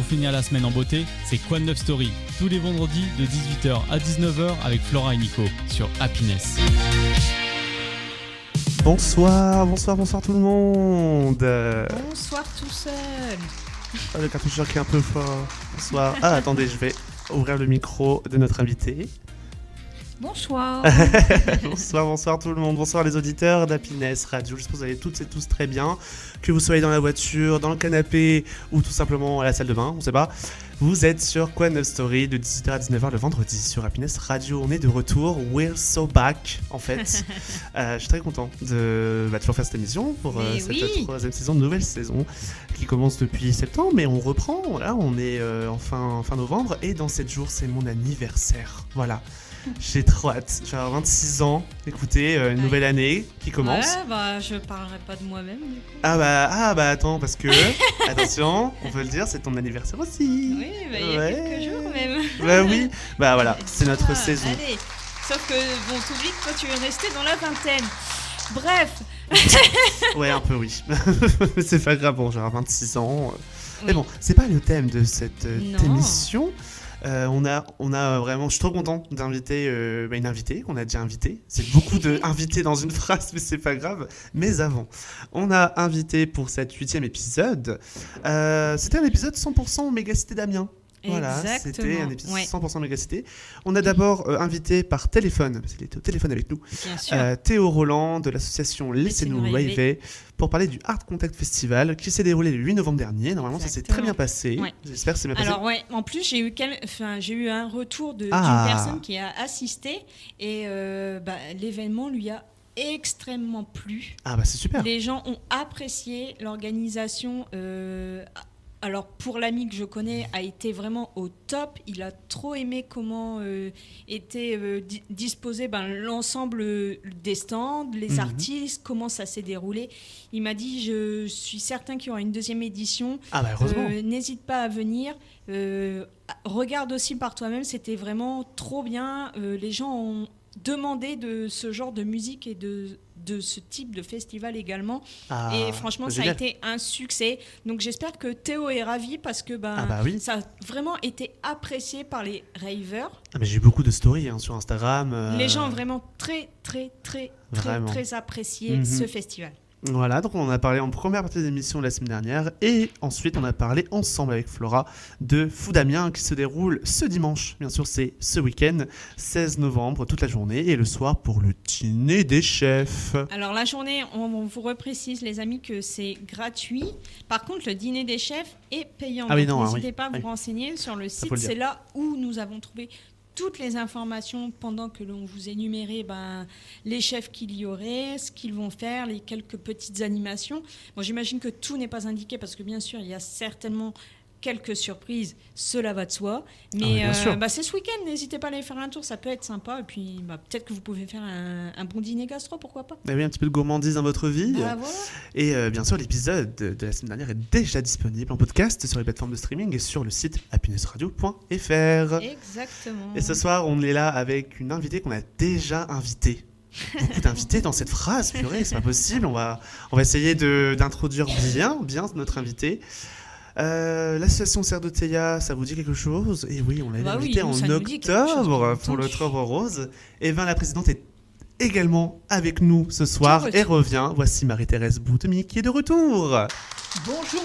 finir la semaine en beauté, c'est Quoi de neuf Story, tous les vendredis de 18h à 19h avec Flora et Nico sur Happiness. Bonsoir tout le monde. Bonsoir tout seul. Le cartoucheur qui est un peu fort. Bonsoir. Attendez, je vais ouvrir le micro de notre invité. Bonsoir. Bonsoir tout le monde. Bonsoir les auditeurs d'Happiness Radio. J'espère que vous allez toutes et tous très bien. Que vous soyez dans la voiture, dans le canapé ou tout simplement à la salle de bain, on sait pas. Vous êtes sur Quoi de neuf Story de 18h à 19h le vendredi sur Happiness Radio. On est de retour. We're so back en fait. Je suis très content de toujours faire cette émission pour cette troisième saison, nouvelle saison qui commence depuis septembre. Mais on reprend. Là, on est fin novembre et dans 7 jours, c'est mon anniversaire. Voilà. J'ai trop hâte, j'ai 26 ans, écoutez, une nouvelle année qui commence. Ouais, je parlerai pas de moi-même du coup. Attends, parce que, attention, on peut le dire, c'est ton anniversaire aussi. Oui, il y a quelques jours même. Oui, voilà, c'est notre saison. Allez, sauf que, t'oublies que toi tu es resté dans la vingtaine. Bref. Ouais, un peu oui. Mais c'est pas grave, bon, j'ai 26 ans. Oui. Mais bon, c'est pas le thème de cette émission. On a vraiment, je suis trop content d'inviter une invitée qu'on a déjà invitée. C'est beaucoup d'invités dans une phrase, mais c'est pas grave. Mais avant, on a invité pour cet 8e épisode. C'était un épisode 100% Mégacité d'Amiens. Voilà, exactement. C'était un épisode 100% Mégacité. On a d'abord invité par téléphone, parce qu'il était au téléphone avec nous, Théo Roland de l'association Laissez-nous rêver pour parler du Art Contact Festival qui s'est déroulé le 8 novembre dernier. Normalement, ça s'est très bien passé. Ouais. J'espère que c'est bien passé. Alors, en plus, j'ai eu un retour d'une personne qui a assisté et l'événement lui a extrêmement plu. C'est super. Les gens ont apprécié l'organisation. Alors pour l'ami que je connais a été vraiment au top, il a trop aimé comment était disposé l'ensemble des stands, les artistes, comment ça s'est déroulé. Il m'a dit je suis certain qu'il y aura une deuxième édition, heureusement. N'hésite pas à venir, regarde aussi par toi-même, c'était vraiment trop bien, les gens ont demandé de ce genre de musique et de ce type de festival également. Et franchement, ça a été un succès. Donc j'espère que Théo est ravi parce que ça a vraiment été apprécié par les ravers. J'ai eu beaucoup de stories sur Instagram. Les gens ont vraiment très apprécié ce festival. Voilà, donc on en a parlé en première partie de l'émission la semaine dernière et ensuite on a parlé ensemble avec Flora de Fou d'Amiens qui se déroule ce dimanche. Bien sûr, c'est ce week-end, 16 novembre, toute la journée et le soir pour le dîner des chefs. Alors la journée, on vous reprécise les amis que c'est gratuit. Par contre, le dîner des chefs est payant. N'hésitez pas à vous renseigner sur le site, c'est là où nous avons trouvé toutes les informations pendant que l'on vous énumérait les chefs qu'il y aurait, ce qu'ils vont faire, les quelques petites animations. Bon, j'imagine que tout n'est pas indiqué parce que bien sûr, il y a certainement quelques surprises, cela va de soi. Mais c'est ce week-end, n'hésitez pas à aller faire un tour, ça peut être sympa. Et puis peut-être que vous pouvez faire un bon dîner gastro, pourquoi pas. Un petit peu de gourmandise dans votre vie. Voilà. Et bien sûr, l'épisode de la semaine dernière est déjà disponible en podcast sur les plateformes de streaming et sur le site happinessradio.fr. Exactement. Et ce soir, on est là avec une invitée qu'on a déjà invitée. Beaucoup d'invités dans cette phrase, purée, c'est pas possible. On va essayer d'introduire bien notre invitée. L'association Serre de Théia, ça vous dit quelque chose? Et oui, on l'avait invitée en octobre pour l'Octobre Rose. Eva, la présidente, est également avec nous ce soir et revient. Voici Marie-Thérèse Boutemi qui est de retour. Bonjour.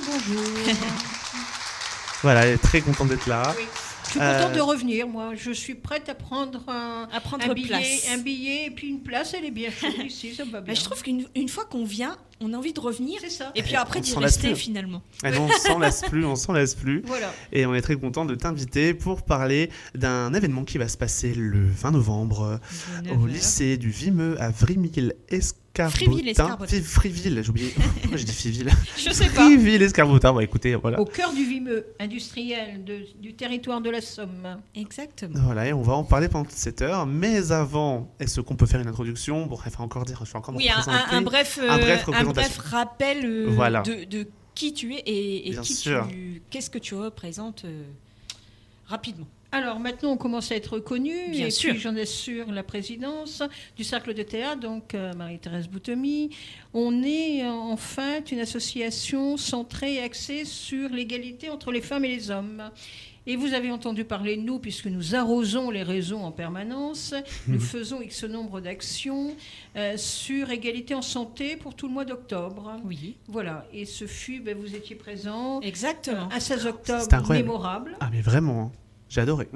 Voilà, elle est très contente d'être là. Oui. Je suis contente de revenir, moi. Je suis prête à prendre un billet et puis une place. Elle est bien chaude ici, ça va bien. Je trouve qu'une fois qu'on vient, on a envie de revenir. C'est ça. Et puis après d'y rester finalement. On s'en lasse plus. Voilà. Et on est très content de t'inviter pour parler d'un événement qui va se passer le 20 novembre au lycée du Vimeux à Vrimil-Escarbotin. Friville, j'ai oublié. Pourquoi j'ai dit Fiville? Je sais pas. Friville-Escarbotin, écoutez, voilà. Au cœur du Vimeux industriel du territoire de la Somme. Exactement. Voilà, et on va en parler pendant toute cette heure. Mais avant, est-ce qu'on peut faire une introduction? Bon, il faut encore dire, je vais encore me présenter. Un bref rappel de qui tu es et qu'est-ce que tu représentes rapidement. Alors maintenant, on commence à être reconnu. Bien sûr. Puis j'en assure la présidence du Cercle de théâtre, donc Marie-Thérèse Boutemy. On est en fait une association centrée et axée sur l'égalité entre les femmes et les hommes. Et vous avez entendu parler de nous, puisque nous arrosons les réseaux en permanence. Nous faisons X nombre d'actions sur égalité en santé pour tout le mois d'octobre. Oui. Voilà. Et ce fut, vous étiez présent. Exactement. Un 16 octobre mémorable. Ah, mais vraiment, hein. J'ai adoré.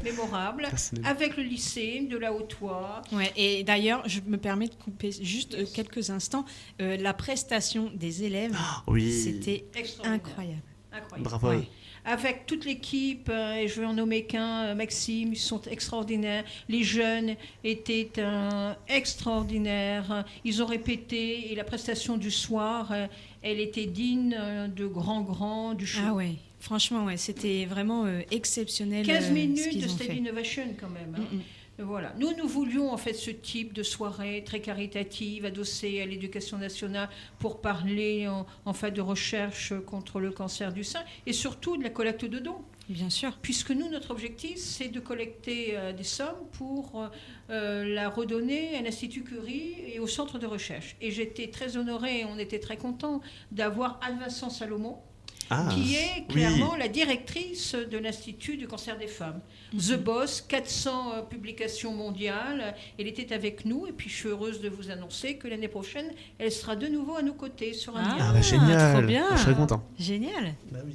Mémorable. Avec le lycée de la Haute-Oie. Ouais, et d'ailleurs, je me permets de couper juste quelques instants. La prestation des élèves, c'était incroyable. Bravo. Ouais. Avec toute l'équipe, et je vais en nommer qu'un, Maxime, ils sont extraordinaires. Les jeunes étaient extraordinaires. Ils ont répété, et la prestation du soir, elle était digne de grand du show. Ah ouais, franchement, c'était vraiment exceptionnel. 15 minutes de Steady Innovation quand même. Hein. Voilà. Nous voulions en fait ce type de soirée très caritative, adossée à l'éducation nationale, pour parler en fait de recherche contre le cancer du sein et surtout de la collecte de dons. Bien sûr. Puisque nous, notre objectif, c'est de collecter des sommes pour la redonner à l'Institut Curie et au centre de recherche. Et j'étais très honorée, on était très contents d'avoir Anne-Vincent Salomon, qui est clairement la directrice de l'Institut du cancer des femmes. The Boss, 400 publications mondiales. Elle était avec nous et puis je suis heureuse de vous annoncer que l'année prochaine, elle sera de nouveau à nos côtés sur un dialogue. Génial. Trop bien. Je serais content. Génial. Bah oui.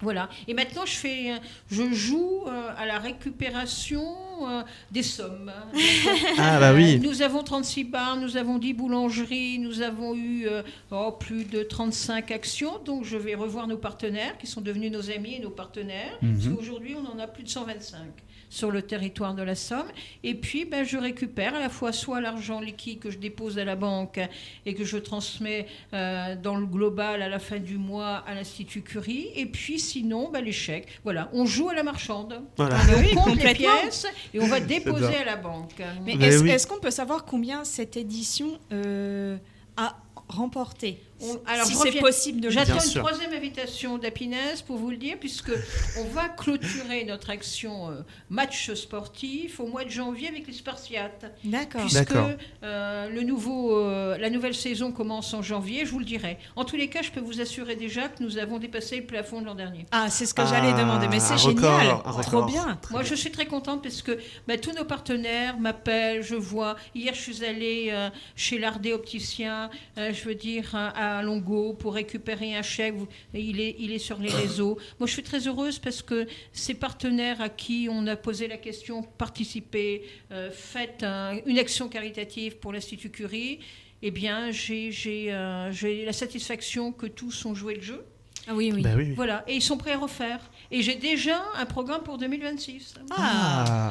Voilà. Et maintenant, je joue à la récupération des sommes. Nous avons 36 bars, nous avons 10 boulangeries, nous avons eu plus de 35 actions. Donc, je vais revoir nos partenaires qui sont devenus nos amis et nos partenaires. Parce qu'aujourd'hui, on en a plus de 125 sur le territoire de la Somme. Et puis, je récupère à la fois soit l'argent liquide que je dépose à la banque et que je transmets dans le global à la fin du mois à l'Institut Curie. Et puis, sinon, les chèques. Voilà, on joue à la marchande. Voilà. On compte les pièces et on va déposer à la banque. Mais est-ce qu'on peut savoir combien cette édition a remporté? Alors, si c'est possible de le dire. J'attends une troisième invitation d'Happiness pour vous le dire, puisque on va clôturer notre action match sportif au mois de janvier avec les Spartiates. D'accord. Puisque la nouvelle saison commence en janvier, je vous le dirai. En tous les cas, je peux vous assurer déjà que nous avons dépassé le plafond de l'an dernier. Ah, c'est ce que j'allais demander, mais c'est génial. Trop bien. Moi, je suis très contente parce que tous nos partenaires m'appellent, je vois. Hier, je suis allée chez l'Ardé opticien, à Longo pour récupérer un chèque. Il est sur les réseaux. Moi, je suis très heureuse parce que ces partenaires à qui on a posé la question, participez, faites une action caritative pour l'Institut Curie, eh bien, j'ai la satisfaction que tous ont joué le jeu. Ah oui. Voilà, et ils sont prêts à refaire. Et j'ai déjà un programme pour 2026. Voilà,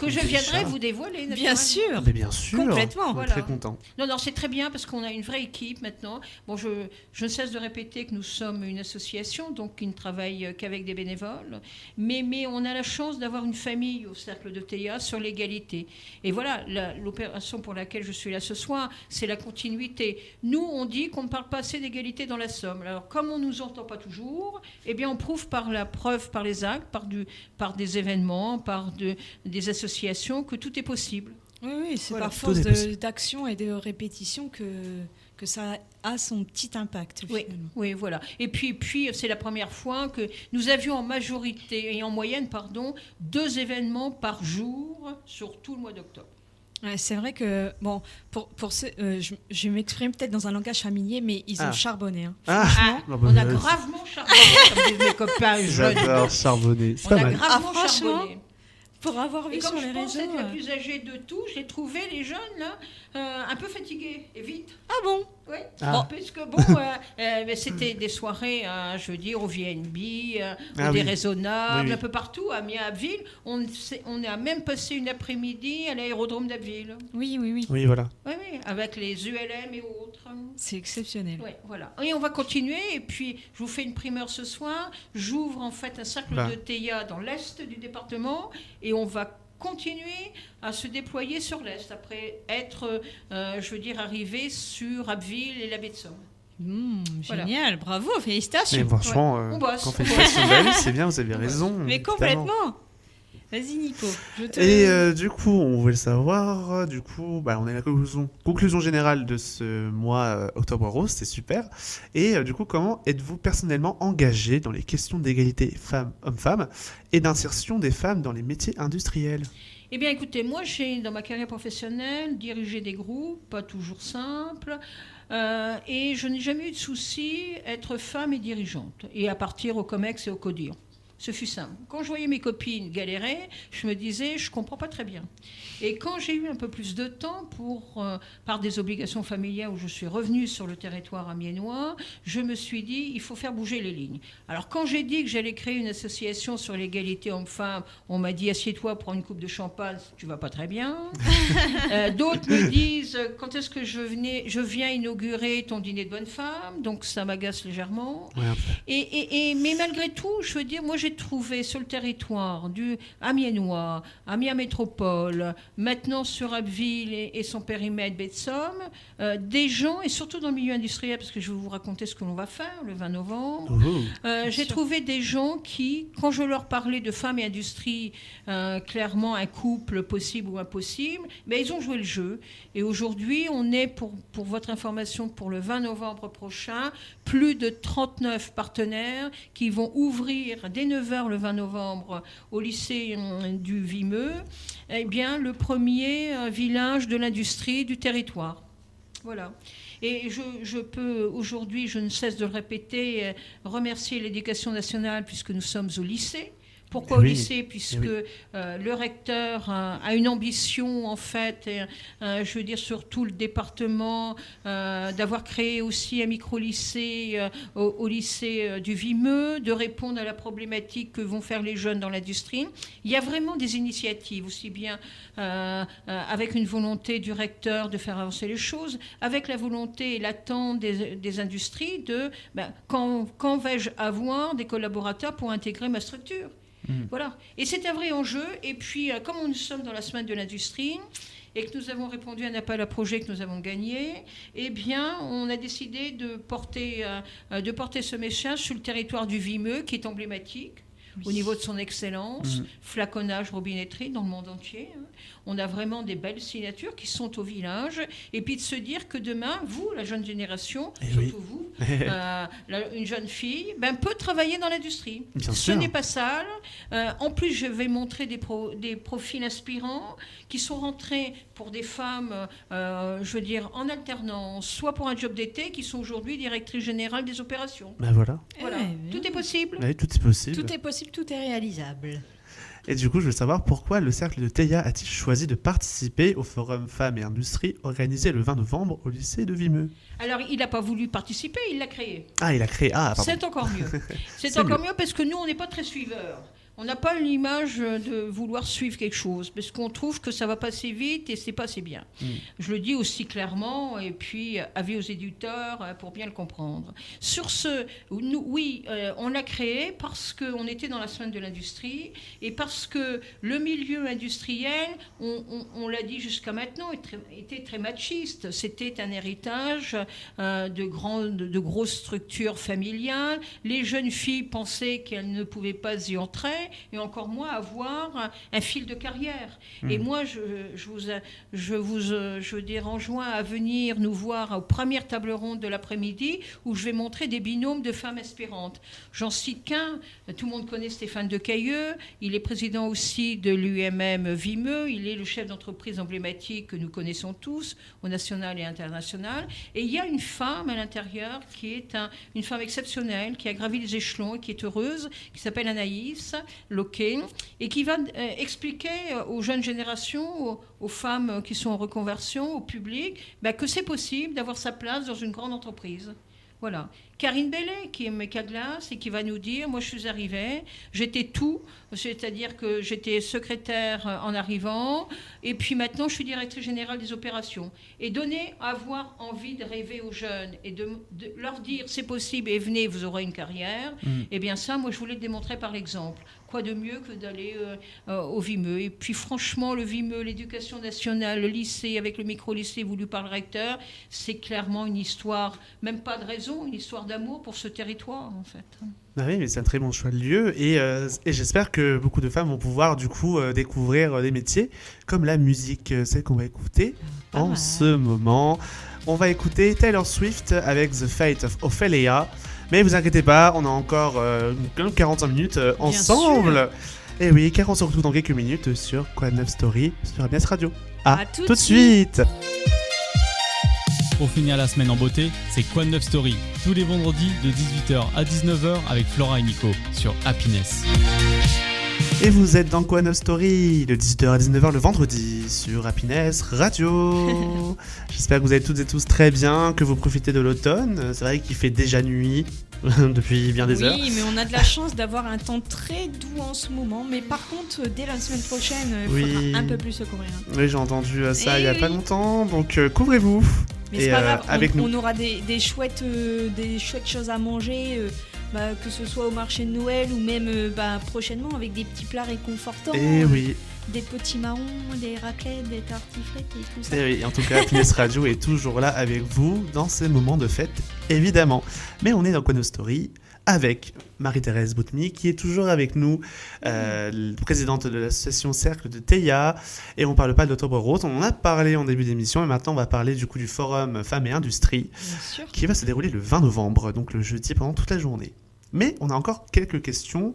que je viendrai vous dévoiler. Bien sûr. Mais bien sûr. Complètement. On est très content. Non, c'est très bien parce qu'on a une vraie équipe maintenant. Bon, je ne cesse de répéter que nous sommes une association, donc qui ne travaille qu'avec des bénévoles. Mais on a la chance d'avoir une famille au Cercle de Théa sur l'égalité. Et voilà, l'opération pour laquelle je suis là ce soir, c'est la continuité. Nous, on dit qu'on ne parle pas assez d'égalité dans la Somme. Alors, comme on nous entend pas toujours, eh bien on prouve par la preuve, par les actes, par des événements, par des associations que tout est possible. Oui, c'est par force d'action et de répétition que ça a son petit impact. Oui, voilà. Et puis c'est la première fois que nous avions en majorité et en moyenne, 2 événements par jour sur tout le mois d'octobre. Ouais, c'est vrai que, je m'exprime peut-être dans un langage familier, mais ils ont charbonné. Hein. On a gravement charbonné, comme disent mes copains jeunes. J'adore charbonner. On a gravement charbonné. Pour avoir vu sur les réseaux... Et comme je pense être la plus âgée de tous, j'ai trouvé les jeunes là, un peu fatigués, et vite. Ah bon? Oui, puisque c'était des soirées, je veux dire, au VNB, au Déraisonnable, un peu partout, à Abbeville. On a même passé une après-midi à l'aérodrome d'Abbeville. Oui. Oui, voilà. Oui, avec les ULM et autres. C'est exceptionnel. Oui, voilà. Et on va continuer, et puis je vous fais une primeur ce soir. J'ouvre en fait un cercle de Théa dans l'est du département, et on va continuer à se déployer sur l'Est, après être, arrivé sur Abbeville et la baie de Somme. Génial, bravo, félicitations. Mais franchement, quand on fait une passion de la vie, c'est bien, vous avez raison. Mais complètement. Vas-y Nico. Et du coup, on voulait savoir, on a la conclusion générale de ce mois Octobre Rose, c'est super. Et du coup, comment êtes-vous personnellement engagé dans les questions d'égalité hommes-femmes et d'insertion des femmes dans les métiers industriels ? Eh bien, écoutez, moi, j'ai, dans ma carrière professionnelle, dirigé des groupes, pas toujours simples, et je n'ai jamais eu de souci être femme et dirigeante, et à partir au COMEX et au CODIR. Ce fut simple. Quand je voyais mes copines galérer, je me disais, je ne comprends pas très bien. Et quand j'ai eu un peu plus de temps, par des obligations familiales où je suis revenue sur le territoire amiénois, je me suis dit, il faut faire bouger les lignes. Alors quand j'ai dit que j'allais créer une association sur l'égalité homme-femme, on m'a dit, assieds-toi, prends une coupe de champagne, tu ne vas pas très bien. D'autres me disent, quand est-ce que je viens inaugurer ton dîner de bonne femme, donc ça m'agace légèrement. Ouais. Mais malgré tout, je veux dire, moi j'ai trouvé sur le territoire du Amiénois, Amiens Métropole, maintenant sur Abbeville et son périmètre baie de Somme, des gens, et surtout dans le milieu industriel, parce que je vais vous raconter ce que l'on va faire le 20 novembre, j'ai trouvé des gens qui, quand je leur parlais de femmes et industrie, clairement un couple possible ou impossible, mais ils ont joué le jeu. Et aujourd'hui, on est, pour votre information, pour le 20 novembre prochain, plus de 39 partenaires qui vont ouvrir dès 9h le 20 novembre au lycée du Vimeux, eh bien, le premier village de l'industrie du territoire. Voilà. Et je peux aujourd'hui, je ne cesse de le répéter, remercier l'Éducation nationale puisque nous sommes au lycée. Pourquoi au lycée ? Puisque le recteur a une ambition, en fait, je veux dire, sur tout le département, d'avoir créé aussi un micro-lycée au lycée du Vimeux, de répondre à la problématique que vont faire les jeunes dans l'industrie. Il y a vraiment des initiatives, aussi bien avec une volonté du recteur de faire avancer les choses, avec la volonté et l'attente des industries de quand vais-je avoir des collaborateurs pour intégrer ma structure ? Voilà. Et c'est un vrai enjeu. Et puis, comme nous sommes dans la semaine de l'industrie et que nous avons répondu à un appel à projet que nous avons gagné, eh bien, on a décidé de porter ce message sur le territoire du Vimeux, qui est emblématique au niveau de son excellence, flaconnage, robinetterie dans le monde entier. On a vraiment des belles signatures qui sont au village. Et puis de se dire que demain, vous, la jeune génération, surtout vous, une jeune fille, peut travailler dans l'industrie. Ce n'est pas sale. En plus, je vais montrer des profils inspirants qui sont rentrés pour des femmes, je veux dire, en alternance, soit pour un job d'été, qui sont aujourd'hui directrices générales des opérations. Voilà. Tout est possible. Tout est possible. Tout est possible, tout est réalisable. Et du coup, je veux savoir pourquoi le cercle de Théia a-t-il choisi de participer au Forum Femmes et Industrie organisé le 20 novembre au lycée de Vimeux ? Alors, il n'a pas voulu participer, il l'a créé. Ah, il a créé. Ah, pardon. C'est encore mieux. C'est encore mieux parce que nous, on n'est pas très suiveurs. On n'a pas l'image de vouloir suivre quelque chose, parce qu'on trouve que ça va passer vite et c'est pas assez bien. Je le dis aussi clairement, et puis avis aux éditeurs pour bien le comprendre. Sur ce, on l'a créé parce qu'on était dans la semaine de l'industrie et parce que le milieu industriel, on l'a dit jusqu'à maintenant, était très machiste. C'était un héritage de grosses structures familiales. Les jeunes filles pensaient qu'elles ne pouvaient pas y entrer. Et encore moins avoir un fil de carrière. Et moi, je vous enjoins à venir nous voir aux premières tables rondes de l'après-midi où je vais montrer des binômes de femmes aspirantes. J'en cite qu'un. Tout le monde connaît Stéphane Decailleux. Il est président aussi de l'UMM Vimeux. Il est le chef d'entreprise emblématique que nous connaissons tous, au national et international. Et il y a une femme à l'intérieur qui est une femme exceptionnelle, qui a gravi les échelons et qui est heureuse, qui s'appelle Anaïs Loquet, et qui va expliquer aux jeunes générations, aux femmes qui sont en reconversion, au public, que c'est possible d'avoir sa place dans une grande entreprise. Voilà. Karine Bellet, qui est mec à glace et qui va nous dire, moi je suis arrivée, j'étais tout, c'est-à-dire que j'étais secrétaire en arrivant, et puis maintenant je suis directrice générale des opérations. Et avoir envie de rêver aux jeunes et de leur dire c'est possible et venez, vous aurez une carrière, eh bien ça, moi je voulais le démontrer par l'exemple. quoi de mieux que d'aller au Vimeux. Et puis franchement, le Vimeux, l'éducation nationale, le lycée, avec le micro-lycée voulu par le recteur, c'est clairement une histoire, même pas de raison, une histoire d'amour pour ce territoire en fait. Ah oui, mais c'est un très bon choix de lieu et j'espère que beaucoup de femmes vont pouvoir du coup découvrir des métiers comme la musique, celle qu'on va écouter en ce moment. On va écouter Taylor Swift avec The Fate of Ophelia. Mais vous inquiétez pas, on a encore 45 minutes ensemble. Et oui, car on se retrouve dans quelques minutes sur Quoi de Neuf Story sur APNES Radio. À tout de suite. Pour finir la semaine en beauté, c'est Quoi de Neuf Story, tous les vendredis de 18h à 19h avec Flora et Nico sur Happiness. Et vous êtes dans Quoi de Neuf Story, de 18h à 19h le vendredi sur Happiness Radio. J'espère que vous allez toutes et tous très bien, que vous profitez de l'automne. C'est vrai qu'il fait déjà nuit depuis bien des heures. Oui, mais on a de la chance d'avoir un temps très doux en ce moment. Mais par contre, dès la semaine prochaine, il faudra un peu plus se couvrir. Oui, j'ai entendu ça il n'y a pas longtemps, donc couvrez-vous. Mais c'est pas grave, on aura des chouettes choses à manger, que ce soit au marché de Noël ou même prochainement avec des petits plats réconfortants. Et oui. Des petits marrons, des raclettes, des tartiflettes et tout ça. Et oui, en tout cas, Happiness Radio est toujours là avec vous dans ces moments de fête, évidemment. Mais on est dans Quoi de Neuf Story avec Marie-Thérèse Boutmy qui est toujours avec nous, présidente de l'association Cercle de Théia. Et on parle pas de l'Octobre Rose, on en a parlé en début d'émission et maintenant on va parler du coup du forum Femmes et Industrie qui va se dérouler le 20 novembre, donc le jeudi pendant toute la journée. Mais on a encore quelques questions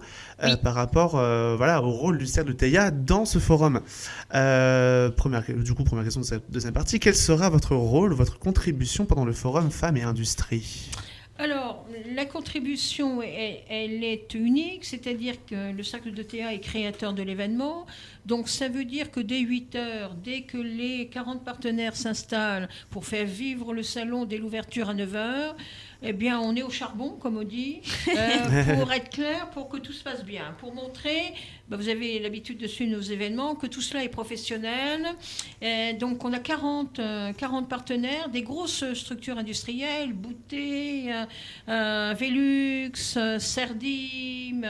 par rapport au rôle du Cercle de Théia dans ce forum. Première question de cette deuxième partie. Quel sera votre rôle, votre contribution pendant le forum Femmes et Industrie ? Alors, la contribution, elle est unique, c'est-à-dire que le Cercle de Théia est créateur de l'événement. Donc, ça veut dire que dès 8h, dès que les 40 partenaires s'installent pour faire vivre le salon dès l'ouverture à 9h, eh bien, on est au charbon, comme on dit, pour être clair, pour que tout se passe bien, pour montrer, vous avez l'habitude de suivre nos événements, que tout cela est professionnel. Donc, on a 40 partenaires, des grosses structures industrielles, Boutet, Velux, Serdim,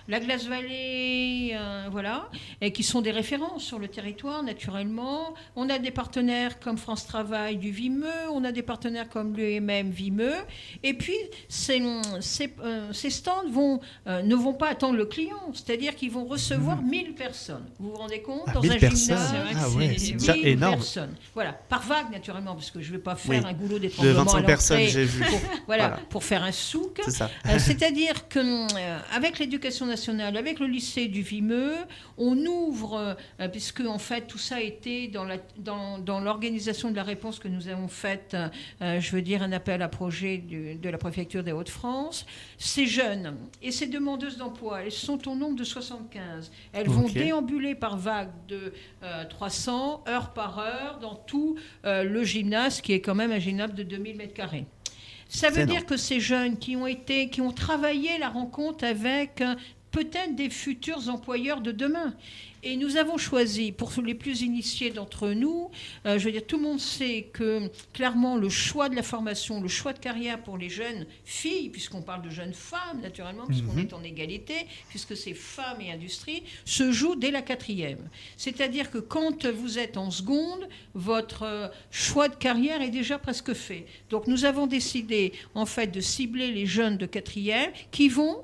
la Glace Vallée, voilà, et qui sont des références sur le territoire, naturellement. On a des partenaires comme France Travail du Vimeux, on a des partenaires comme l'UMM Vimeux. Et puis, ces stands ne vont pas attendre le client, c'est-à-dire qu'ils vont recevoir 1000 personnes. Vous vous rendez compte, dans un gymnase, c'est déjà énorme. Personnes. Voilà, par vague naturellement, parce que je ne vais pas faire un goulot d'étranglement de 25 personnes, j'ai vu. Pour faire un souk. C'est ça. C'est-à-dire qu'avec l'éducation nationale, avec le lycée du Vimeux, on ouvre, puisque en fait tout ça a été dans l'organisation de la réponse que nous avons faite, je veux dire un appel à projet de la préfecture des Hauts-de-France. Ces jeunes et ces demandeuses d'emploi, elles sont au nombre de 75. Elles vont déambuler par vague de 300 heures par heure dans tout le gymnase, qui est quand même un gymnase de 2000 m². Ça veut dire que ces jeunes qui ont travaillé la rencontre avec peut-être des futurs employeurs de demain. Et nous avons choisi, pour les plus initiés d'entre nous, je veux dire, tout le monde sait que clairement le choix de la formation, le choix de carrière pour les jeunes filles, puisqu'on parle de jeunes femmes naturellement, puisqu'on est en égalité, puisque c'est femmes et industrie, se joue dès la 4e. C'est-à-dire que quand vous êtes en seconde, votre choix de carrière est déjà presque fait. Donc nous avons décidé en fait de cibler les jeunes de 4e qui vont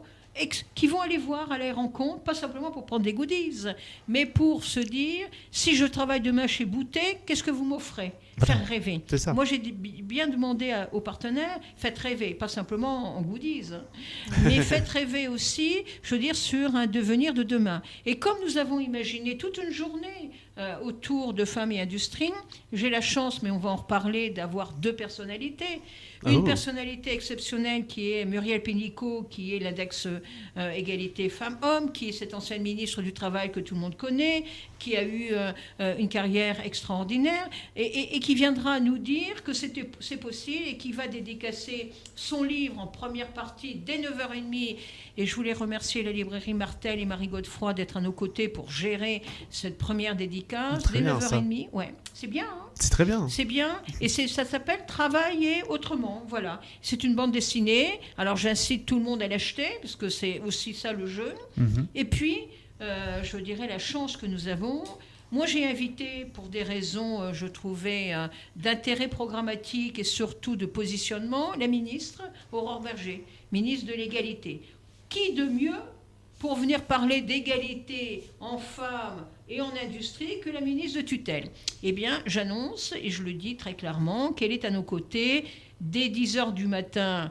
aller voir à la rencontre, pas simplement pour prendre des goodies, mais pour se dire, si je travaille demain chez Boutet, qu'est-ce que vous m'offrez ? Faire rêver. C'est ça. Moi, j'ai bien demandé aux partenaires, faites rêver, pas simplement en goodies, mais faites rêver aussi, je veux dire, sur un devenir de demain. Et comme nous avons imaginé toute une journée autour de Femmes et Industrie, j'ai la chance, mais on va en reparler, d'avoir 2 personnalités. Une personnalité exceptionnelle qui est Muriel Pénicaud, qui est l'index égalité femmes-hommes, qui est cette ancienne ministre du Travail que tout le monde connaît, qui a eu une carrière extraordinaire et qui viendra nous dire que c'est possible et qui va dédicacer son livre en première partie dès 9h30. Et je voulais remercier la librairie Martel et Marie Godefroy d'être à nos côtés pour gérer cette première dédicace dès 9h30. Ouais, c'est bien, hein ? C'est très bien. C'est bien. Et ça s'appelle Travailler autrement. Voilà. C'est une bande dessinée. Alors, j'incite tout le monde à l'acheter, parce que c'est aussi ça le jeu. Et puis, je dirais, la chance que nous avons. Moi, j'ai invité, pour des raisons, je trouvais, d'intérêt programmatique et surtout de positionnement, la ministre Aurore Bergé, ministre de l'égalité. Qui de mieux pour venir parler d'égalité en femmes et en industrie que la ministre de tutelle? Eh bien, j'annonce, et je le dis très clairement, qu'elle est à nos côtés dès 10h du matin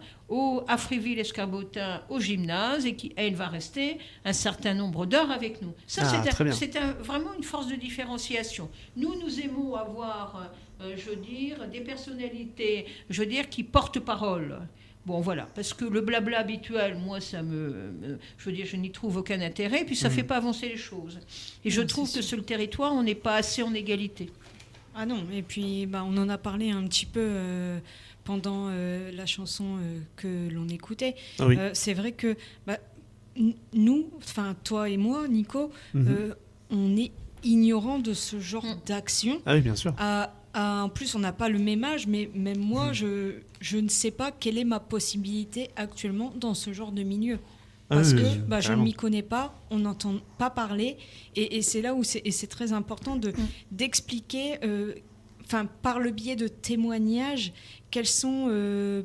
à Fréville-Escarbotin au gymnase et qu'elle va rester un certain nombre d'heures avec nous. Ça, c'est vraiment une force de différenciation. Nous aimons avoir, des personnalités, qui portent parole. Bon, voilà, parce que le blabla habituel, moi, je n'y trouve aucun intérêt, puis ça ne fait pas avancer les choses. Et je trouve que sur le territoire, on n'est pas assez en égalité. Ah non, et puis on en a parlé un petit peu pendant la chanson que l'on écoutait. Ah oui. C'est vrai que nous, enfin toi et moi, Nico, on est ignorants de ce genre d'action. Ah oui, bien sûr. En plus, on n'a pas le même âge, mais même moi, je ne sais pas quelle est ma possibilité actuellement dans ce genre de milieu. Parce que je ne m'y connais pas, on n'entend pas parler, et c'est là où c'est très important d'expliquer, par le biais de témoignages, quelles sont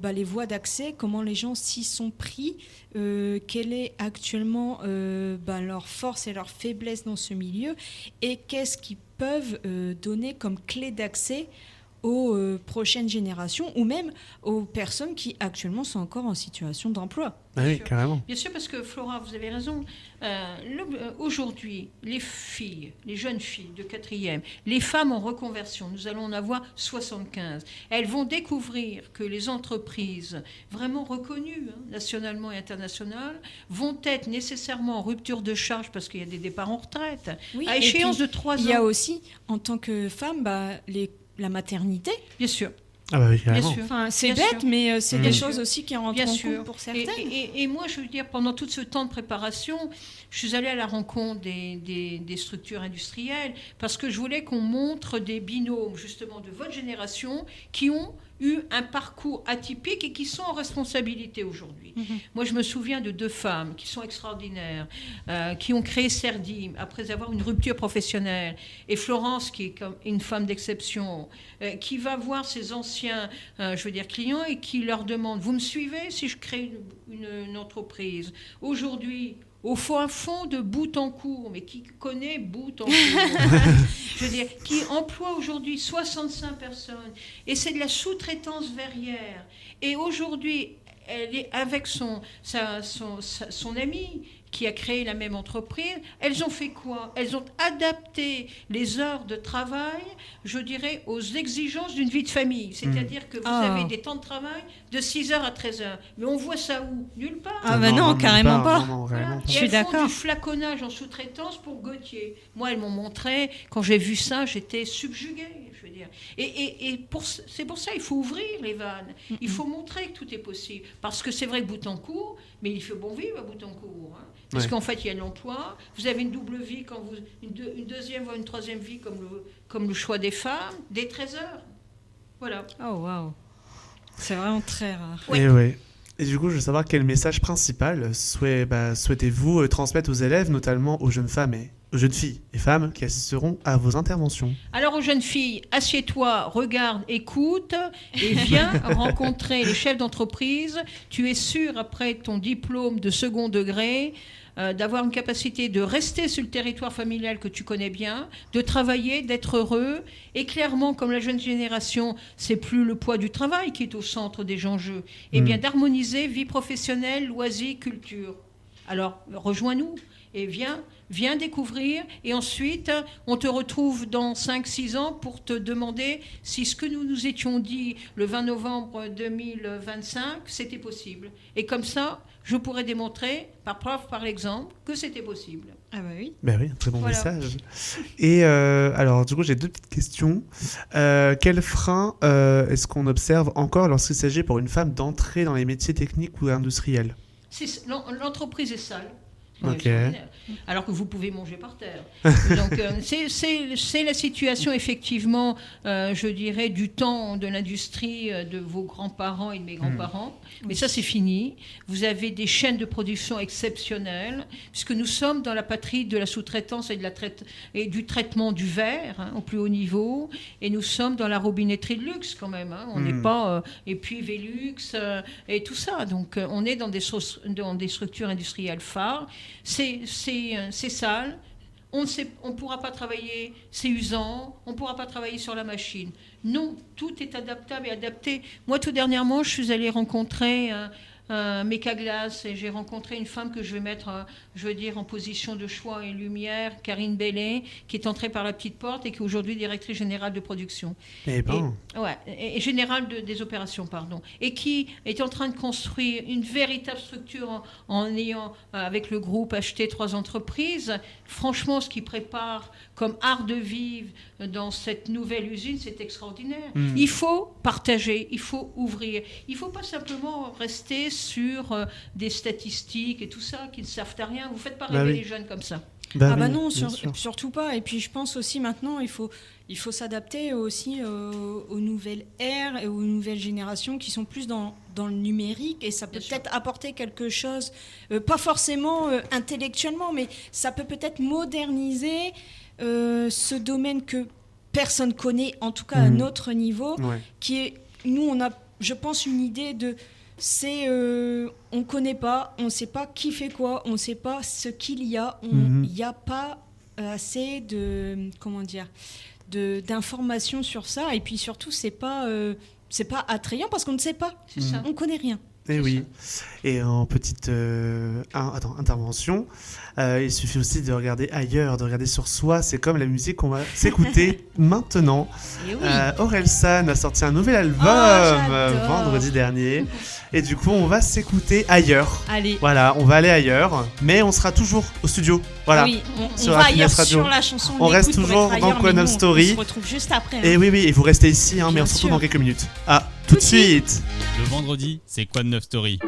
les voies d'accès, comment les gens s'y sont pris, quelle est actuellement leur force et leur faiblesse dans ce milieu, et qu'est-ce qu'ils peuvent donner comme clé d'accès aux prochaines générations ou même aux personnes qui actuellement sont encore en situation d'emploi. Ah oui, carrément. Bien sûr, parce que Flora, vous avez raison. Aujourd'hui, les jeunes filles de 4e, les femmes en reconversion, nous allons en avoir 75. Elles vont découvrir que les entreprises vraiment reconnues, nationalement et internationalement, vont être nécessairement en rupture de charge parce qu'il y a des départs en retraite, à échéance de 3 ans. Il y a aussi, en tant que femme, la maternité. Bien sûr. Ah bah oui, bien sûr. Enfin, c'est bien bête, sûr. Mais c'est des choses aussi qui rentrent en compte pour certaines. Et moi, je veux dire, pendant tout ce temps de préparation, je suis allée à la rencontre des structures industrielles parce que je voulais qu'on montre des binômes, justement, de votre génération qui ont eu un parcours atypique et qui sont en responsabilité aujourd'hui. Moi, je me souviens de 2 femmes qui sont extraordinaires, qui ont créé Cerdim après avoir une rupture professionnelle. Et Florence, qui est comme une femme d'exception, qui va voir ses anciens clients et qui leur demande « Vous me suivez si je crée une entreprise ?» Aujourd'hui, au fond de Boutancourt, mais qui connaît Boutancourt, je veux dire, qui emploie aujourd'hui 65 personnes, et c'est de la sous-traitance verrière. Et aujourd'hui, elle est avec son ami qui a créé la même entreprise. Elles ont fait quoi? Elles ont adapté les heures de travail, je dirais, aux exigences d'une vie de famille. C'est-à-dire que vous avez des temps de travail de 6h à 13h. Mais on voit ça où? Nulle part. Ah ben non, carrément pas. Je suis d'accord. Elles font du flaconnage en sous-traitance pour Gauthier. Moi, elles m'ont montré, quand j'ai vu ça, j'étais subjuguée. Je veux dire. C'est pour ça qu'il faut ouvrir les vannes. Il faut montrer que tout est possible. Parce que c'est vrai que Boutancourt, mais il fait bon vivre à Boutancourt. Parce qu'en fait, il y a l'emploi. Vous avez une double vie, une deuxième voire une troisième vie, comme le choix des femmes, des 13 heures. Voilà. Oh, waouh. C'est vraiment très rare. Oui. Et du coup, je veux savoir quel message principal souhaitez-vous transmettre aux élèves, notamment aux jeunes femmes aux jeunes filles et femmes qui assisteront à vos interventions. Alors aux jeunes filles, assieds-toi, regarde, écoute et viens rencontrer les chefs d'entreprise. Tu es sûr, après ton diplôme de second degré, d'avoir une capacité de rester sur le territoire familial que tu connais bien, de travailler, d'être heureux. Et clairement, comme la jeune génération, c'est plus le poids du travail qui est au centre des enjeux, et bien d'harmoniser vie professionnelle, loisirs, culture. Alors, rejoins-nous et viens découvrir. Et ensuite, on te retrouve dans 5-6 ans pour te demander si ce que nous étions dit le 20 novembre 2025, c'était possible. Et comme ça, je pourrais démontrer, par preuve, par l'exemple, que c'était possible. Ah bah oui. Ben oui, un très bon message. Et alors, du coup, j'ai 2 petites questions. Quel frein est-ce qu'on observe encore lorsqu'il s'agit pour une femme d'entrer dans les métiers techniques ou industriels? L'entreprise est sale. Alors que vous pouvez manger par terre. Donc c'est la situation effectivement, je dirais, du temps de l'industrie de vos grands-parents et de mes grands-parents. Mais ça c'est fini. Vous avez des chaînes de production exceptionnelles, puisque nous sommes dans la patrie de la sous-traitance et du traitement du verre au plus haut niveau, et nous sommes dans la robinetterie de luxe quand même. On n'est pas et puis Velux et tout ça. Donc on est dans des structures industrielles phares. C'est sale, on ne pourra pas travailler, c'est usant, on ne pourra pas travailler sur la machine. Non, tout est adaptable et adapté. Moi, tout dernièrement, je suis allée rencontrer Méca Glace et j'ai rencontré une femme que je vais mettre, en position de choix et lumière, Karine Bellet, qui est entrée par la petite porte et qui est aujourd'hui directrice générale de production. Et générale des opérations, pardon. Et qui est en train de construire une véritable structure en ayant, avec le groupe, acheté 3 entreprises. Franchement, ce qu'il prépare comme art de vivre dans cette nouvelle usine, c'est extraordinaire. Il faut partager, il faut ouvrir. Il ne faut pas simplement rester sur des statistiques et tout ça qui ne servent à rien. Vous ne faites pas rêver les jeunes comme ça. Non, surtout pas. Et puis je pense aussi maintenant, il faut s'adapter aussi aux nouvelles ères et aux nouvelles générations qui sont plus dans le numérique, et ça peut peut-être apporter quelque chose, pas forcément intellectuellement, mais ça peut peut-être moderniser ce domaine que personne connaît, en tout cas à notre niveau, qui est, nous on a, je pense, une idée de... on ne connaît pas, on ne sait pas qui fait quoi, on ne sait pas ce qu'il y a, il n'y a pas assez d'informations sur ça, et puis surtout c'est pas attrayant parce qu'on ne sait pas, on ne connaît rien. Et oui, et en petite intervention, il suffit aussi de regarder ailleurs, de regarder sur soi. C'est comme la musique qu'on va s'écouter maintenant. Orelsan a sorti un nouvel album vendredi dernier, et du coup on va s'écouter ailleurs. Allez. Voilà, on va aller ailleurs, mais on sera toujours au studio. Voilà, on va ailleurs sur la chanson. On reste toujours dans Queen of Story. On se retrouve juste après. Et oui, et vous restez ici, mais on se retrouve dans quelques minutes. Tout de suite. Le vendredi, c'est Queen of Story.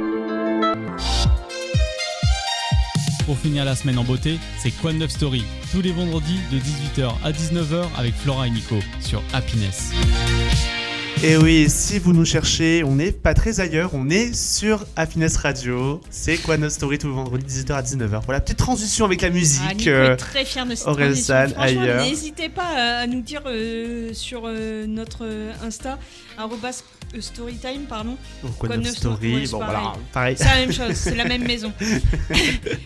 Pour finir la semaine en beauté, c'est Queen of Story. Tous les vendredis de 18h à 19h avec Flora et Nico sur Happiness. Et oui, si vous nous cherchez, on n'est pas très ailleurs, on est sur Happiness Radio. C'est Queen of Story tous les vendredis 18h à 19h. Voilà, petite transition avec la musique. Nico est très fier de cette transition. Ailleurs. N'hésitez pas à nous dire sur notre Insta, @storytime, pardon. Queen of Story, pareil. C'est la même chose, c'est la même maison.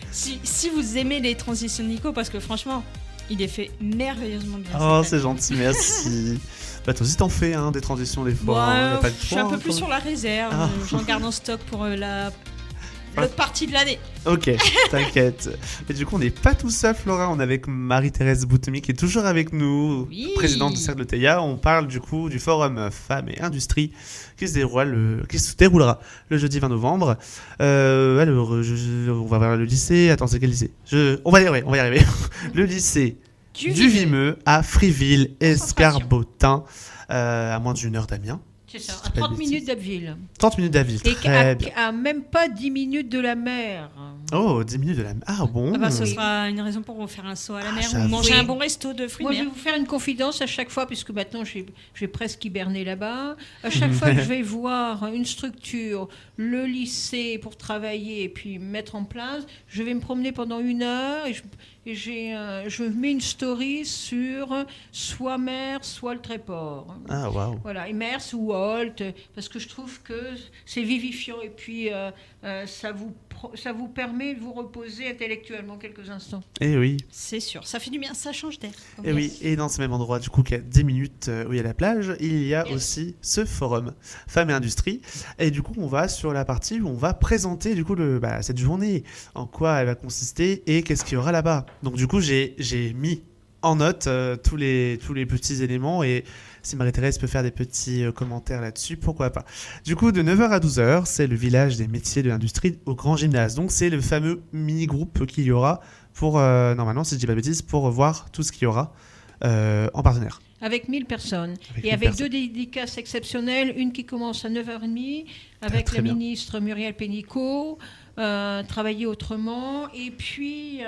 si vous aimez les transitions de Nico, parce que franchement, il est fait merveilleusement bien. C'est gentil, merci. Toi aussi t'en fais des transitions des fois. Je suis un peu plus sur la réserve. J'en garde en stock pour l'autre partie de l'année. Ok, t'inquiète. Et du coup, on n'est pas tout seul, Flora. On est avec Marie-Thérèse Boutemi qui est toujours avec nous, présidente du Cercle de Théa. On parle du coup du forum Femmes et Industrie qui se déroulera le jeudi 20 novembre. Alors, on va voir le lycée. Attends, c'est quel lycée on va y arriver. Le lycée du Vimeux à Friville-Escarbotin, à moins d'une heure d'Amiens. C'est ça, à 30 minutes d'Abbeville. 30 minutes d'Abbeville, très bien. À même pas 10 minutes de la mer. 10 minutes de la mer. Ah bon. Ce sera une raison pour vous faire un saut à la mer ou manger un bon resto de fruits de mer. Moi, je vais vous faire une confidence à chaque fois, puisque maintenant, j'ai presque hiberné là-bas. À chaque fois que je vais voir une structure, le lycée pour travailler et puis mettre en place, je vais me promener pendant 1 heure et je mets une story sur soit Mers, soit le Tréport. Waouh. Voilà, et Mers ou Holt, parce que je trouve que c'est vivifiant et puis ça vous permet de vous reposer intellectuellement quelques instants. Et oui. C'est sûr, ça fait du bien, ça change d'air. Et oui, et dans ce même endroit, du coup, qui a 10 minutes où il y a la plage, il y a aussi ce forum Femmes et Industrie. Et du coup, on va sur la partie où on va présenter du coup cette journée, en quoi elle va consister et qu'est-ce qu'il y aura là-bas. Donc du coup, j'ai mis en note tous les petits éléments, et si Marie-Thérèse peut faire des petits commentaires là-dessus, pourquoi pas. Du coup, de 9h à 12h, c'est le village des métiers de l'industrie au Grand Gymnase. Donc c'est le fameux mini-groupe qu'il y aura pour, normalement, si je dis pas de bêtises, pour voir tout ce qu'il y aura en partenaire. avec 1000 personnes. Et avec 2 dédicaces exceptionnelles, une qui commence à 9h30 avec la ministre Muriel Pénicaud, travailler autrement. Et puis,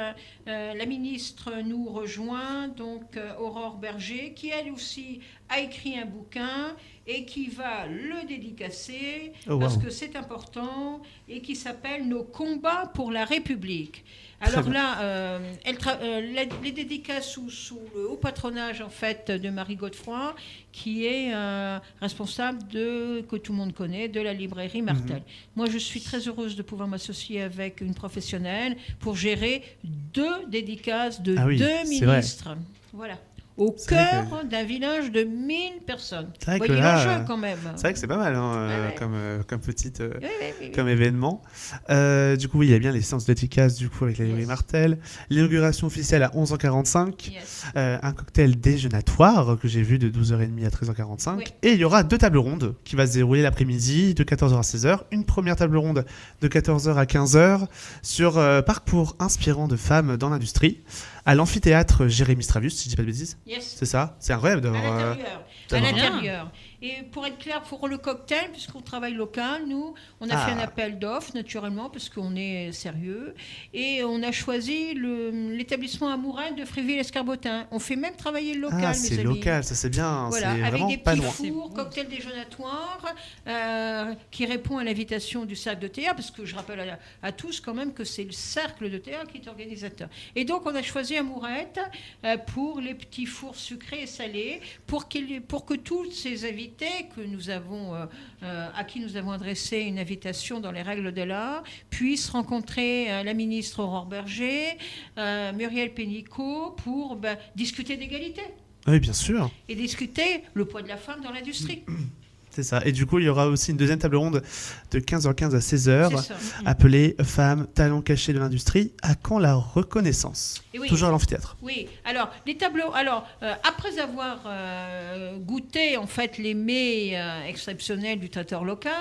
la ministre nous rejoint, donc Aurore Berger, qui elle aussi a écrit un bouquin et qui va le dédicacer parce que c'est important et qui s'appelle « Nos combats pour la République ». Alors là, les dédicaces sous le haut patronage en fait de Marie Godefroy, qui est responsable que tout le monde connaît, de la librairie Martel. Moi, je suis très heureuse de pouvoir m'associer avec une professionnelle pour gérer 2 dédicaces de 2 ministres. Voilà. Au cœur d'un village de 1000 personnes. Vous voyez l'enjeu quand même. C'est vrai que c'est pas mal comme petite comme événement. Du coup, il y a bien les séances dédicaces du coup avec la librairie Martel. L'inauguration officielle à 11h45. Un cocktail déjeunatoire que j'ai vu de 12h30 à 13h45. Oui. Et il y aura 2 tables rondes qui va se dérouler l'après-midi de 14h à 16h. Une première table ronde de 14h à 15h sur parcours inspirant de femmes dans l'industrie. À l'amphithéâtre Jérémy Stravius, si je dis pas de bêtises. Yes. C'est ça. C'est incroyable d'avoir... À l'intérieur. Et pour être clair, pour le cocktail, puisqu'on travaille local, nous, on a fait un appel d'offres, naturellement, parce qu'on est sérieux. Et on a choisi l'établissement Amourette de Fréville-Escarbotin. On fait même travailler le local, mes amis. C'est local, ça c'est bien. Voilà, c'est avec des petits fours, cocktail déjeunatoire, qui répond à l'invitation du Cercle de théâtre, parce que je rappelle à tous quand même que c'est le Cercle de théâtre qui est organisateur. Et donc, on a choisi Amourette pour les petits fours sucrés et salés, pour que tous ces invités que nous avons, à qui nous avons adressé une invitation dans les règles de l'art, puissent rencontrer la ministre Aurore Berger, Muriel Pénicaud, pour discuter d'égalité. Oui, bien sûr. Et discuter le poids de la femme dans l'industrie. C'est ça. Et du coup, il y aura aussi une deuxième table ronde de 15h15 à 16h, appelée « Femmes, talents cachés de l'industrie, à quand la reconnaissance ?» Toujours à l'amphithéâtre. Oui. Alors, les tableaux... Alors, après avoir goûté, en fait, les mets exceptionnels du traiteur local,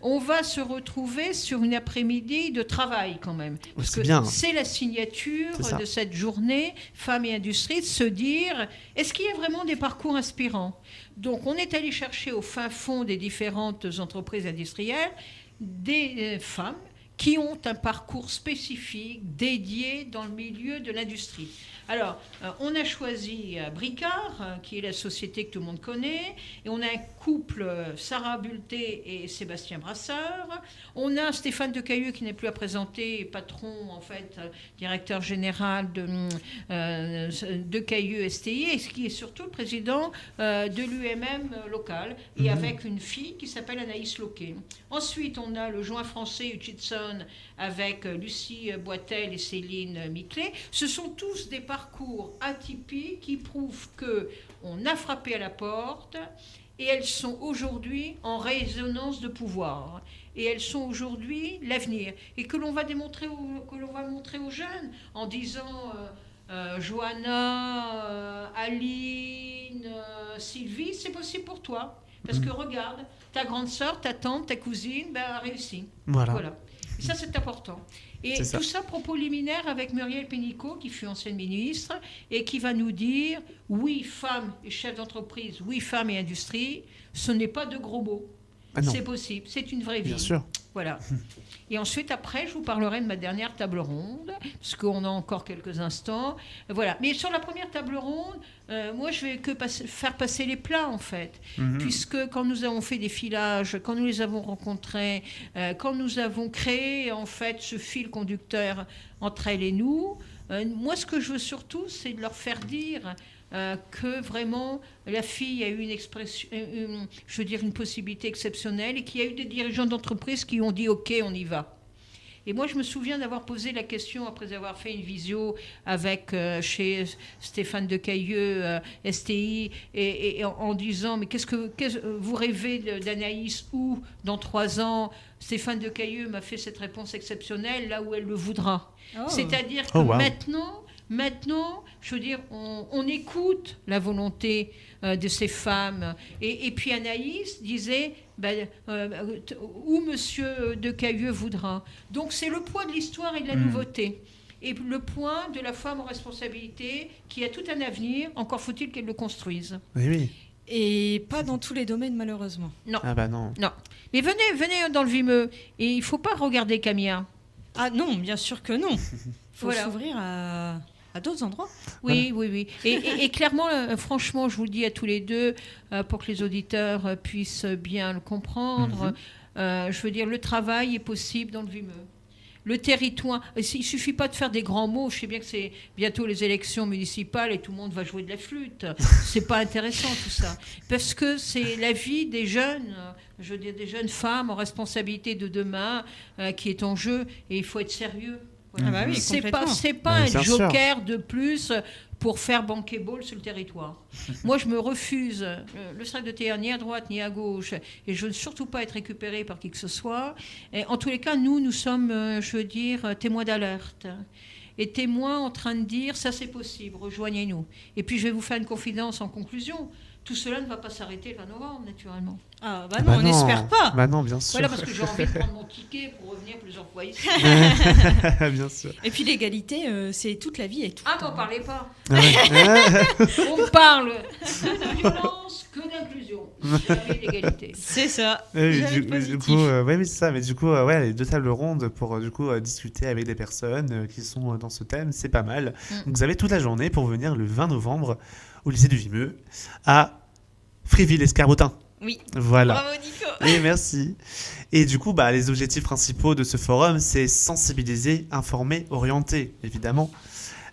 on va se retrouver sur une après-midi de travail, quand même. Parce que c'est la signature de cette journée Femmes et Industrie, de se dire, est-ce qu'il y a vraiment des parcours inspirants ? Donc, on est allé chercher au fin fond des différentes entreprises industrielles des femmes qui ont un parcours spécifique dédié dans le milieu de l'industrie. Alors, on a choisi Bricard, qui est la société que tout le monde connaît, et on a un couple, Sarah Bulté et Sébastien Brasseur. On a Stéphane Decailleux, qui n'est plus à présenter, patron, en fait, directeur général de Decailleux STI, et qui est surtout le président de l'UMM local, et avec une fille qui s'appelle Anaïs Loquet. Ensuite, on a le joint français Hutchinson avec Lucie Boitel et Céline Miclet. Ce sont tous des parcours atypiques qui prouvent qu'on a frappé à la porte et elles sont aujourd'hui en résonance de pouvoir. Et elles sont aujourd'hui l'avenir. Et que l'on va montrer aux jeunes en disant Johanna, Aline, Sylvie, c'est possible pour toi. Parce que regarde, ta grande sœur, ta tante, ta cousine a réussi. Voilà. Et ça, c'est important. Et tout ça, propos liminaire avec Muriel Pénicaud, qui fut ancienne ministre, et qui va nous dire, oui, femmes et chefs d'entreprise, oui, femmes et industrie, ce n'est pas de gros mots. C'est possible, c'est une vraie vie. Bien sûr. Voilà. Et ensuite, après, je vous parlerai de ma dernière table ronde, parce qu'on a encore quelques instants. Voilà. Mais sur la première table ronde, moi, je vais faire passer les plats, en fait. Puisque quand nous avons fait des filages, quand nous les avons rencontrés, quand nous avons créé, en fait, ce fil conducteur entre elles et nous, moi, ce que je veux surtout, c'est de leur faire dire que vraiment la fille a eu une possibilité exceptionnelle et qu'il y a eu des dirigeants d'entreprise qui ont dit OK, on y va. Et moi, je me souviens d'avoir posé la question après avoir fait une visio avec chez Stéphane Decailleux, STI, et en disant mais qu'est-ce que vous rêvez d'Anaïs ou dans 3 ans Stéphane Decailleux m'a fait cette réponse exceptionnelle là où elle le voudra. C'est-à-dire que Maintenant, je veux dire, on écoute la volonté de ces femmes. Et puis Anaïs disait où Monsieur Decailleux voudra. Donc c'est le poids de l'histoire et de la nouveauté. est le point de la femme en responsabilité qui a tout un avenir, encore faut-il qu'elle le construise. Oui. Et pas dans tous les domaines, malheureusement. Non. Ah bah non. Mais venez dans le Vimeux. Et il ne faut pas regarder Camilla. Ah non, bien sûr que non. Il faut s'ouvrir à d'autres endroits. Oui. Et clairement, franchement, je vous le dis à tous les deux, pour que les auditeurs puissent bien le comprendre, je veux dire, le travail est possible dans le Vimeux. Le territoire, il ne suffit pas de faire des grands mots. Je sais bien que c'est bientôt les élections municipales et tout le monde va jouer de la flûte. C'est pas intéressant tout ça. Parce que c'est la vie des jeunes, je veux dire des jeunes femmes en responsabilité de demain qui est en jeu et il faut être sérieux. Voilà. Ah bah oui, c'est pas un joker de plus pour faire bankable sur le territoire. Moi, je me refuse le cercle de tir ni à droite ni à gauche, et je ne veux surtout pas être récupéré par qui que ce soit. Et en tous les cas, nous sommes, je veux dire, témoins d'alerte. Et témoins en train de dire, ça c'est possible, rejoignez-nous. Et puis, je vais vous faire une confidence en conclusion. Tout cela ne va pas s'arrêter le 20 novembre, naturellement. Ah bah non, on n'espère pas. Bah non, bien sûr. Voilà, parce que j'ai envie de prendre mon ticket pour revenir plusieurs fois ici. Bien sûr. Et puis l'égalité, c'est toute la vie et tout. Ah, m'en parlez pas. On parle de violence que d'inclusion. Jamais d'égalité. C'est ça. Du coup, oui, c'est ça. Mais du coup, les 2 tables rondes pour discuter avec des personnes qui sont dans ce thème, c'est pas mal. Donc, vous avez toute la journée pour venir le 20 novembre au lycée du Vimeux à Fréville-Escarbotin. Oui. Voilà. Bravo Nico. Et merci. Et du coup, les objectifs principaux de ce forum, c'est sensibiliser, informer, orienter, évidemment.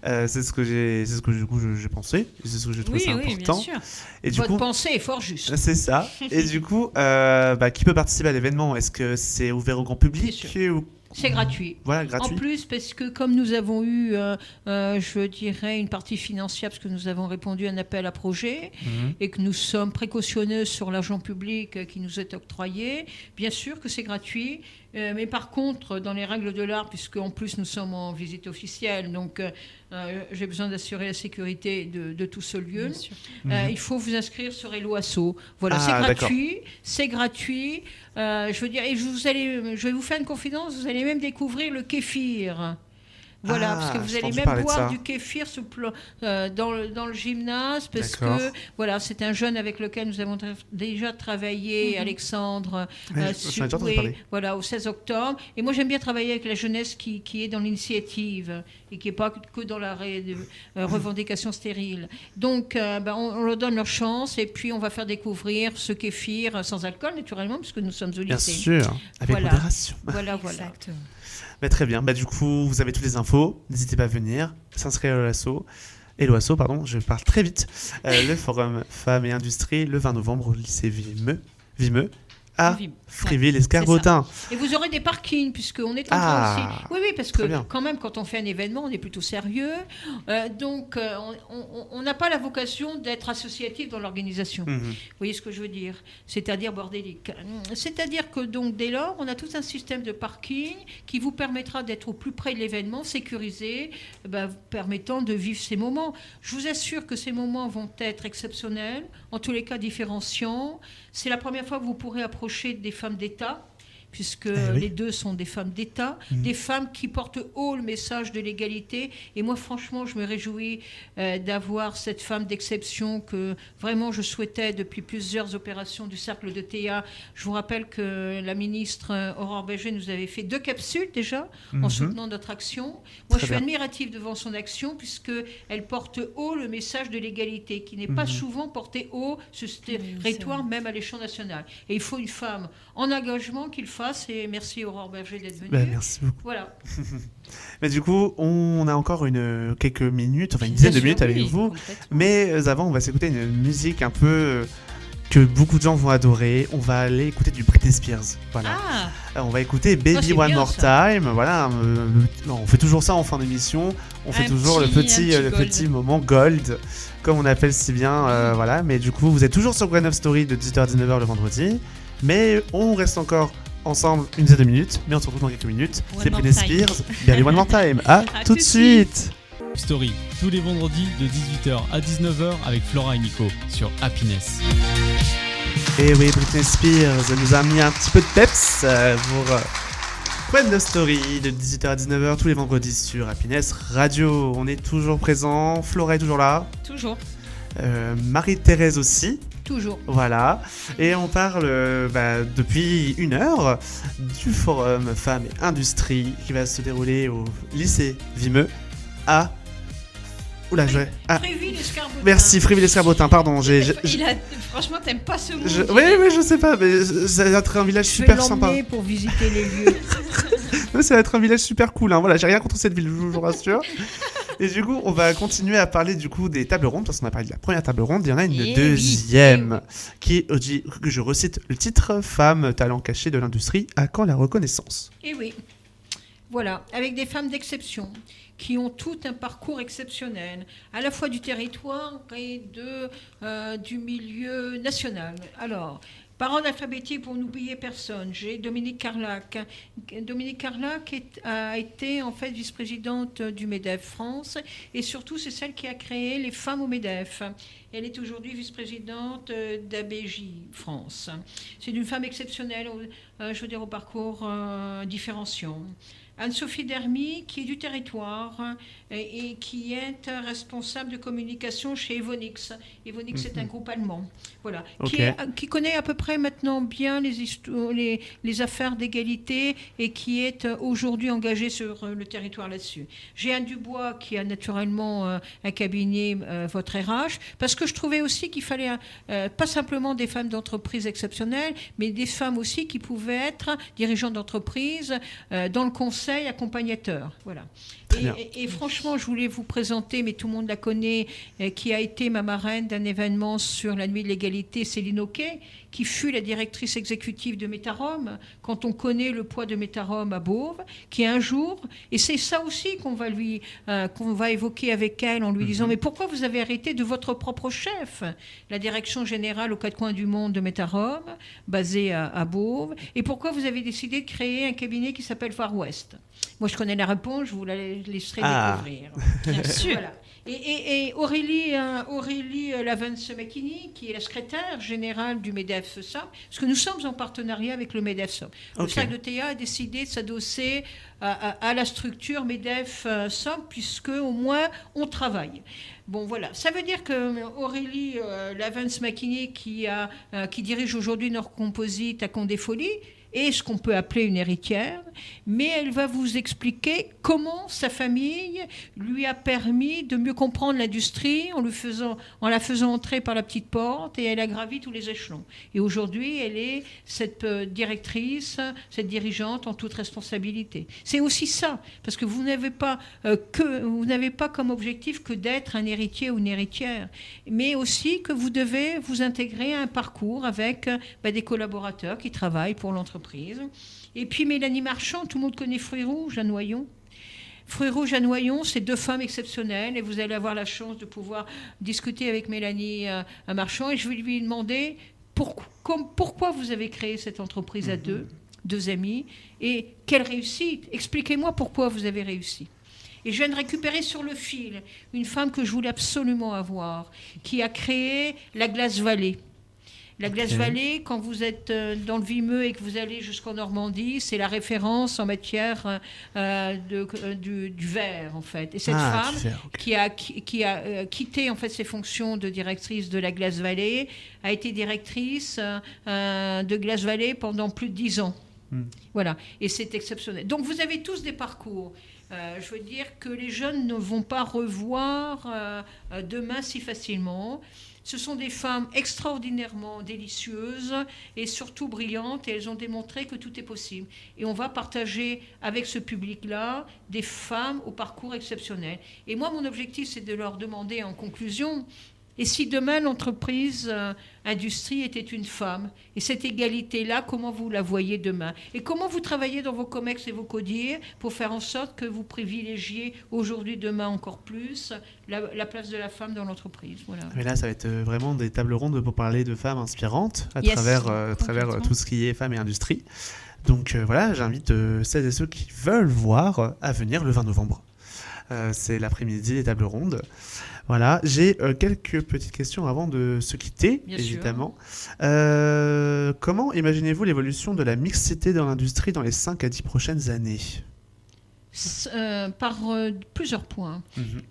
C'est ce que j'ai pensé. C'est ce que j'ai trouvé important. Oui, bien sûr. Et votre pensée est fort juste. C'est ça. Et du coup, qui peut participer à l'événement ? Est-ce que c'est ouvert au grand public ou... C'est gratuit. Voilà, gratuit. En plus, parce que comme nous avons eu, je dirais, une partie financière, parce que nous avons répondu à un appel à projet, et que nous sommes précautionneux sur l'argent public qui nous est octroyé, bien sûr que c'est gratuit. Mais par contre, dans les règles de l'art, puisque en plus nous sommes en visite officielle, donc j'ai besoin d'assurer la sécurité de tout ce lieu, il faut vous inscrire sur Eloasso. Voilà, c'est gratuit. Je veux dire, et je vais vous faire une confidence, vous allez même découvrir le kéfir. Voilà, parce que vous allez même boire du kéfir dans le gymnase, parce que voilà, c'est un jeune avec lequel nous avons déjà travaillé, Alexandre, au 16 octobre. Et moi, j'aime bien travailler avec la jeunesse qui est dans l'initiative et qui n'est pas que dans la revendication stérile. Donc, on leur donne leur chance et puis on va faire découvrir ce kéfir sans alcool, naturellement, puisque nous sommes au lycée. Bien sûr, avec modération. Voilà. Exactement. Très bien. Du coup, vous avez toutes les infos. N'hésitez pas à venir s'inscrire à Eloasso, je parle très vite. Le Forum Femmes et Industrie, le 20 novembre au lycée Vimeux à Fréville-Escarbotin. Et vous aurez des parkings, puisqu'on est en train aussi... Oui, parce que quand même, quand on fait un événement, on est plutôt sérieux. Donc, on n'a pas la vocation d'être associatif dans l'organisation. Vous voyez ce que je veux dire ? C'est-à-dire bordélique. C'est-à-dire que, donc, dès lors, on a tout un système de parking qui vous permettra d'être au plus près de l'événement, sécurisé, permettant de vivre ces moments. Je vous assure que ces moments vont être exceptionnels, en tous les cas différenciants. C'est la première fois que vous pourrez approcher des femmes d'État, puisque les deux sont des femmes d'État, des femmes qui portent haut le message de l'égalité. Et moi, franchement, je me réjouis d'avoir cette femme d'exception que vraiment je souhaitais depuis plusieurs opérations du cercle de Théa. Je vous rappelle que la ministre Aurore Berger nous avait fait 2 capsules déjà en soutenant notre action. Moi, je suis admirative devant son action, puisqu'elle porte haut le message de l'égalité, qui n'est pas souvent porté haut sur ce territoire, même à l'échelon national. Et il faut une femme en engagement qu'il fasse. Et merci Aurore Berger d'être venue. Merci beaucoup. Voilà. Mais du coup, on a encore quelques minutes, une dizaine de minutes avec vous. Mais avant, on va s'écouter une musique un peu que beaucoup de gens vont adorer. On va aller écouter du Britney Spears. Voilà. On va écouter Baby One More Time. Voilà. On fait toujours ça en fin d'émission. On fait toujours le petit moment gold, comme on appelle si bien. Voilà. Mais du coup, vous êtes toujours sur Gwen of Story de 18h à 19h le vendredi. Mais on reste encore ensemble une dizaine de minutes, mais on se retrouve dans quelques minutes. C'est Britney Spears, Baby One More Time. À tout de suite. Story, tous les vendredis de 18h à 19h avec Flora et Nico sur Happiness. Et oui, Britney Spears nous a mis un petit peu de peps Quoi de Story de 18h à 19h tous les vendredis sur Happiness Radio. On est toujours présent. Flora est toujours là. Toujours. Marie-Thérèse aussi. Toujours. Voilà. Et on parle depuis 1 heure du forum Femmes et Industrie qui va se dérouler au lycée Vimeux à... Oula, Fréville-Escarbotin. Merci, Fréville-Escarbotin, pardon. Franchement, t'aimes pas ce mot. Oui, je sais pas, mais ça va être un village super sympa. Je vais l'emmener pour visiter les lieux. Ça va être un village super cool, hein. Voilà, j'ai rien contre cette ville, je vous rassure. Et du coup, on va continuer à parler du coup des tables rondes, parce qu'on a parlé de la première table ronde, il y en a une deuxième, qui est, que je recite le titre, Femmes, talents cachés de l'industrie, à quand la reconnaissance ? Et oui, voilà, avec des femmes d'exception, qui ont tout un parcours exceptionnel, à la fois du territoire et du milieu national. Alors, par ordre alphabétique, pour n'oublier personne, j'ai Dominique Carlac. Dominique Carlac a été en fait vice-présidente du MEDEF France, et surtout c'est celle qui a créé les femmes au MEDEF. Elle est aujourd'hui vice-présidente d'ABJ France. C'est une femme exceptionnelle, je veux dire, au parcours différenciant. Anne-Sophie Dermy, qui est du territoire et qui est responsable de communication chez Evonik. Evonik, c'est un groupe allemand, voilà, qui connaît à peu près maintenant bien les affaires d'égalité et qui est aujourd'hui engagé sur le territoire là-dessus. J'ai Anne Dubois, qui a naturellement un cabinet, votre RH, parce que je trouvais aussi qu'il fallait pas simplement des femmes d'entreprise exceptionnelles, mais des femmes aussi qui pouvaient être dirigeantes d'entreprise dans le conseil accompagnateur, voilà. Et franchement, je voulais vous présenter, mais tout le monde la connaît, qui a été ma marraine d'un événement sur la nuit de l'égalité, Céline Auquet, qui fut la directrice exécutive de Métarom, quand on connaît le poids de Métarom à Beauvais, qui un jour, et c'est ça aussi qu'on va évoquer avec elle en lui disant, mais pourquoi vous avez arrêté de votre propre chef, la direction générale aux 4 coins du monde de Métarom, basée à Beauvais, et pourquoi vous avez décidé de créer un cabinet qui s'appelle Far West ? Moi, je connais la réponse, je vous la laisserai découvrir. Bien sûr. Voilà. Et Aurélie Lavance-Macchini, qui est la secrétaire générale du MEDEF SOP, parce que nous sommes en partenariat avec le MEDEF SOP. Le Cercle de Théa a décidé de s'adosser à la structure MEDEF SOP, puisque au moins on travaille. Bon, voilà. Ça veut dire que Aurélie Lavance-Macchini, qui dirige aujourd'hui Nord Composite à Condé-Folly, est ce qu'on peut appeler une héritière, mais elle va vous expliquer comment sa famille lui a permis de mieux comprendre l'industrie en la faisant entrer par la petite porte, et elle a gravi tous les échelons. Et aujourd'hui, elle est cette directrice, cette dirigeante en toute responsabilité. C'est aussi ça, parce que vous n'avez pas comme objectif que d'être un héritier ou une héritière, mais aussi que vous devez vous intégrer à un parcours avec des collaborateurs qui travaillent pour l'entreprise. Et puis Mélanie Marchand, tout le monde connaît Fruits Rouges à Noyon. Fruits Rouges à Noyon, c'est 2 femmes exceptionnelles, et vous allez avoir la chance de pouvoir discuter avec Mélanie Marchand, et je vais lui demander pourquoi vous avez créé cette entreprise à deux amies, et quelle réussite. Expliquez-moi pourquoi vous avez réussi. Et je viens de récupérer sur le fil une femme que je voulais absolument avoir, qui a créé la Glace Vallée. La Glace Vallée, quand vous êtes dans le Vimeux et que vous allez jusqu'en Normandie, c'est la référence en matière du verre, en fait. Et cette femme qui a quitté en fait ses fonctions de directrice de la Glace Vallée a été directrice de Glace Vallée pendant plus de 10 ans. Voilà, et c'est exceptionnel. Donc vous avez tous des parcours. Je veux dire que les jeunes ne vont pas revoir demain si facilement. Ce sont des femmes extraordinairement délicieuses et surtout brillantes, et elles ont démontré que tout est possible. Et on va partager avec ce public-là des femmes au parcours exceptionnel. Et moi, mon objectif, c'est de leur demander en conclusion, et si demain l'entreprise industrie était une femme, et cette égalité-là, comment vous la voyez demain? Et comment vous travaillez dans vos comex et vos codiers pour faire en sorte que vous privilégiez aujourd'hui, demain encore plus, la place de la femme dans l'entreprise? Voilà. Mais là, ça va être vraiment des tables rondes pour parler de femmes inspirantes à travers tout ce qui est femmes et industrie. Donc voilà, j'invite celles et ceux qui veulent voir à venir le 20 novembre. C'est l'après-midi, les tables rondes. Voilà, j'ai quelques petites questions avant de se quitter, bien évidemment. Comment imaginez-vous l'évolution de la mixité dans l'industrie dans les 5 à 10 prochaines années ? Par plusieurs points.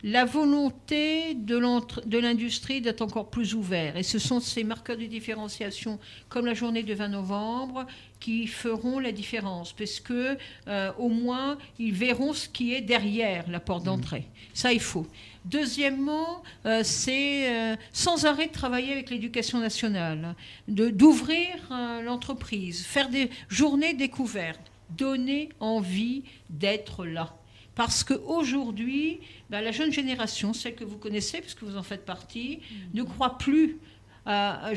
La volonté de l'industrie d'être encore plus ouvert. Et ce sont ces marqueurs de différenciation, comme la journée de 20 novembre, qui feront la différence. Parce que, au moins, ils verront ce qui est derrière la porte d'entrée. Ça, il faut. Deuxièmement, c'est sans arrêt de travailler avec l'éducation nationale, d'ouvrir l'entreprise, faire des journées découvertes, donner envie d'être là. Parce qu'aujourd'hui, la jeune génération, celle que vous connaissez, puisque vous en faites partie, ne croit plus à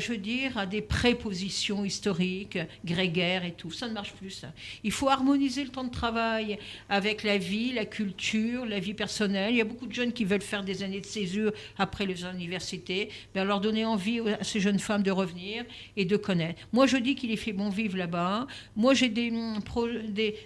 des prépositions historiques, grégaires et tout. Ça ne marche plus, ça. Il faut harmoniser le temps de travail avec la vie, la culture, la vie personnelle. Il y a beaucoup de jeunes qui veulent faire des années de césure après les universités. Leur donner envie à ces jeunes femmes de revenir et de connaître. Moi, je dis qu'il est fait bon vivre là-bas. Moi, j'ai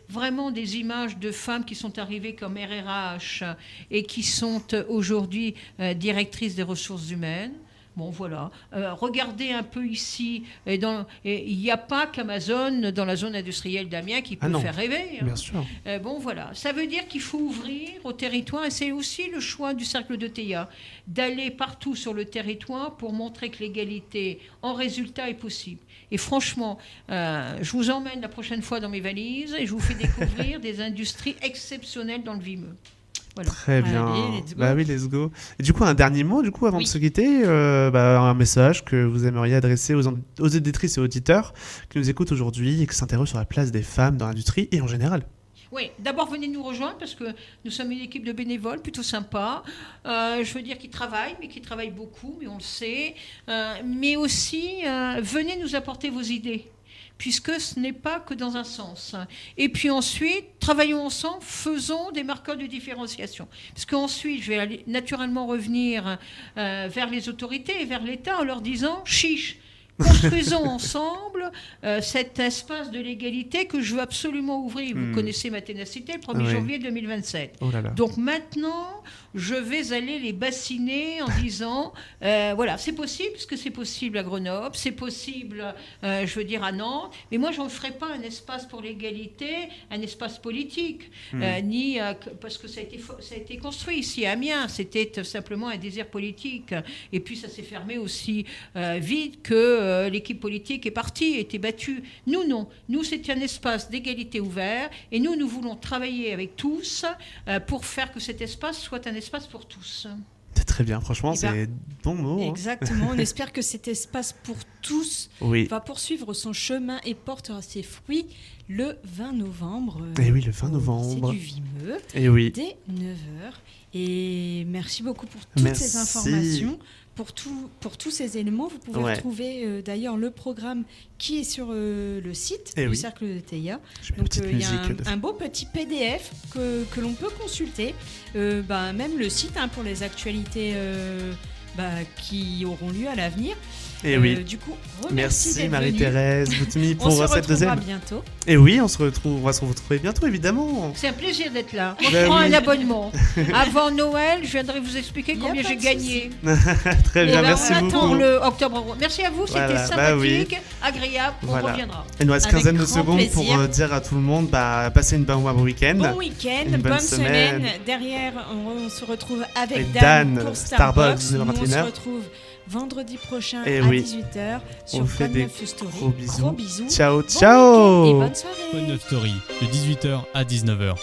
vraiment des images de femmes qui sont arrivées comme RRH et qui sont aujourd'hui directrices des ressources humaines. Bon, voilà. Regardez un peu ici. Il n'y a pas qu'Amazon dans la zone industrielle d'Amiens qui peut faire rêver. Bien sûr. Bon, voilà. Ça veut dire qu'il faut ouvrir au territoire. Et c'est aussi le choix du Cercle de Théa, d'aller partout sur le territoire pour montrer que l'égalité en résultat est possible. Et franchement, je vous emmène la prochaine fois dans mes valises et je vous fais découvrir des industries exceptionnelles dans le Vimeux. Voilà. Très bien. Allez, let's go. Oui, let's go. Et du coup, un dernier mot avant de se quitter, un message que vous aimeriez adresser aux éditrices et auditeurs qui nous écoutent aujourd'hui et qui s'interrogent sur la place des femmes dans l'industrie et en général. Oui, d'abord venez nous rejoindre parce que nous sommes une équipe de bénévoles plutôt sympa. Je veux dire qui travaillent beaucoup, mais on le sait. Mais aussi, venez nous apporter vos idées, puisque ce n'est pas que dans un sens. Et puis ensuite, travaillons ensemble, faisons des marqueurs de différenciation. Parce qu'ensuite, je vais naturellement revenir vers les autorités et vers l'État en leur disant « chiche ». Construisons ensemble cet espace de l'égalité que je veux absolument ouvrir. Vous connaissez ma ténacité, le 1er janvier 2027. Oh là là. Donc maintenant, je vais aller les bassiner en disant, voilà, c'est possible, parce que c'est possible à Grenoble, c'est possible, à Nantes, mais moi, je n'en ferai pas un espace pour l'égalité, un espace politique, parce que ça a été construit ici à Amiens, c'était simplement un désir politique. Et puis, ça s'est fermé aussi vite que l'équipe politique est partie, était battue. Nous, non. Nous, c'est un espace d'égalité ouvert et nous voulons travailler avec tous pour faire que cet espace soit un espace pour tous. C'est très bien, franchement, c'est bon mot. Exactement, on espère que cet espace pour tous va poursuivre son chemin et portera ses fruits le 20 novembre. Et oui, le 20 novembre. C'est du Vimeux, dès 9h. Et merci beaucoup pour toutes ces informations. Pour tous ces éléments, vous pouvez retrouver d'ailleurs le programme qui est sur le site du Cercle de Théa. Donc il y a un beau petit PDF que l'on peut consulter. Même le site pour les actualités qui auront lieu à l'avenir. Et oui. Du coup, merci Marie-Thérèse Boutmy pour cette deuxième. On se retrouvera bientôt. Et oui, on va se retrouver bientôt, évidemment. C'est un plaisir d'être là. On prend un abonnement. Avant Noël, je viendrai vous expliquer combien j'ai gagné. Très bien, merci beaucoup. On attend le octobre. Merci à vous, c'était sympathique, agréable. On reviendra. Il nous reste 15 de secondes pour dire à tout le monde, passez une bon week-end. Bon week-end, bonne semaine. Derrière, on se retrouve avec Dan pour Starbucks. On se retrouve vendredi prochain à 18h sur Quoi de Neuf Story. Gros bisous. Ciao, ciao. Bon et bonne soirée. Quoi de Neuf Story, de 18h à 19h.